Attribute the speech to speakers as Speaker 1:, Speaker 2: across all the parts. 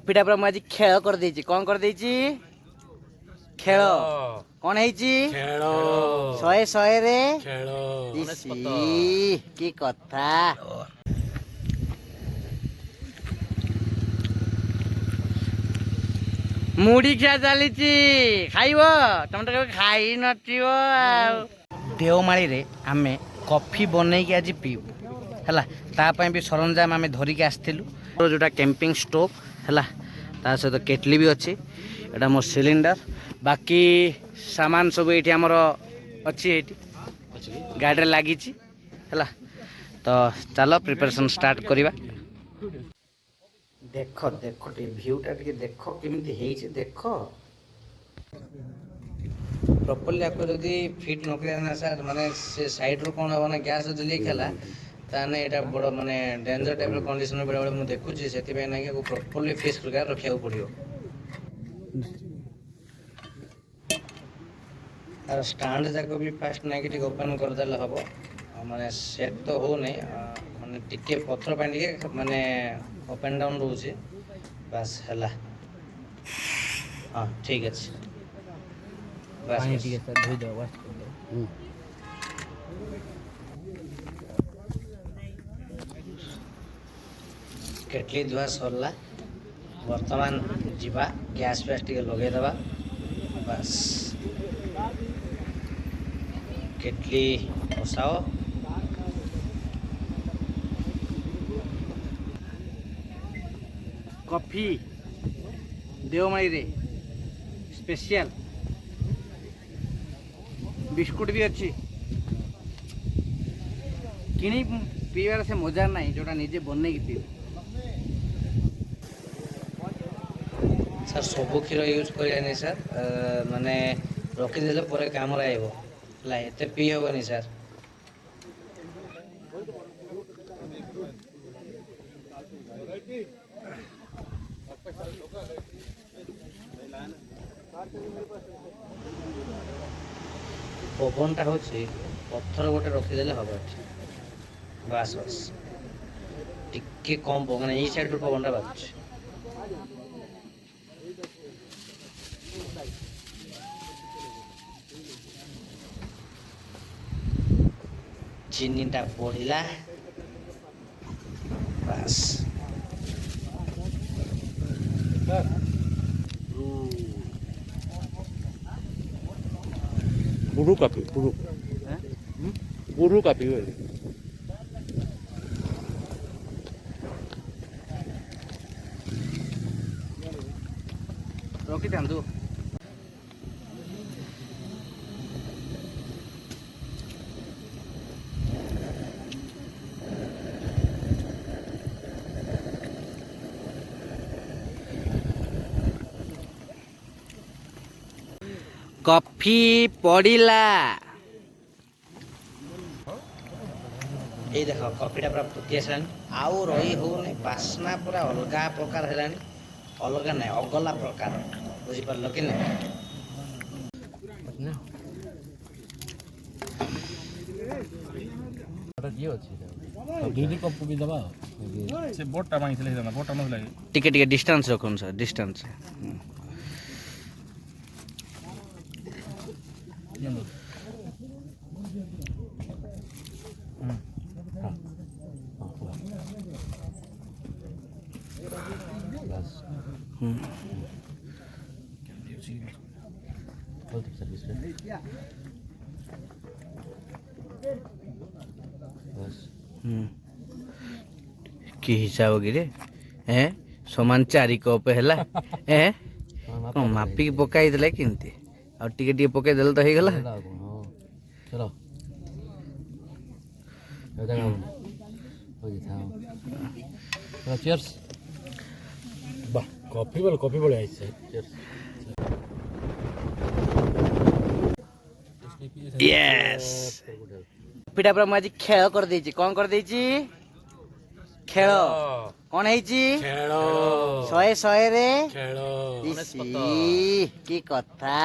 Speaker 1: कॉफीटा पूरा मुझे खेल कर देछि कोन कर देछि खेल कोन हेछि खेल 100 रे खेल की कथा मुड़ी क्या चली खाइब तुम तो खाई नथिबो देवमाली रे आमे कॉफी बनई के आज पीबू है तापाई भी सरंजाम आम धरिकी आसलु जोटा कैंपिंग स्टोव है सहित केटली भी अच्छी एटा मोर सिलिंडर बाकी सामान सब ये आमर अच्छी गाड़ी लगी है तो चलो प्रिपरेशन स्टार्ट करवा देख देख भ्यूटा देख केमी देख प्रॉपर्ली आपको जब फिट न करा सर माने से साइड रू कौन हम ना गैस जो लीक है ताने एटा बड़ माने डेंजर टाइप कंडीशन बेले बेले मुझे देखुची से ना कि प्रॉपर्ली फेस करके रखा पड़ो तार स्टांड जाक भी फास्ट ना कि ओपन करदे हम माने सेट तो हो नहीं माने टिके पत्थर पानी माने अप एंड डाउन रोचे बस है हाँ ठीक अच्छे बस धोई दो वाश कर दो केटली धुआ सरला बर्तमान जीवा गैस फैस टे लगे दबा बस केटली बसाओ कॉफी देवमाली रे स्पेशल बिस्कुट भी अच्छी किणी पीवार से मजा ना जोटा निजे बन पी सर सब क्षीर यूज कर सर माने रखीदे पर काम आते पी हेनी सर पवनटा हूँ पत्थर गोटे रखीदे हम बस बस टिके कम पवन ये साइड पवनटा बाजू चीनीटा बढ़ला बस
Speaker 2: बुरु काफी बुरु काफी
Speaker 1: रखी था कॉफी पड़ीला ये देख कॉफीटा पूरा फुटी आसा आउ रही होनी बास्ना पूरा अलग प्रकार है अलग ना अगला प्रकार बुझीपार कि टिके डिस्टेंस रखुन सर डिस्टेंस कि हिसाब कि हैं समान 4 कप है मापिक पकाई देला किंती और टिके टिके पकाई देला तो हे गला
Speaker 2: चलो चीयर्स वाह कॉफी बोले आइसे चीयर्स
Speaker 1: यस कॉफीटा पूरा मुझे खेल कर देछि कोन कर देछि खेल कोन हेछि खेल 100 रे खेल की कथा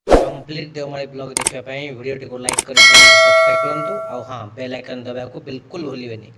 Speaker 1: कंप्लीट देवमाली ब्लॉग देखा वीडियो को लाइक कर सब्सक्राइब करंतु और हाँ बेल आइकन दबाको बिल्कुल भूलिबेनी।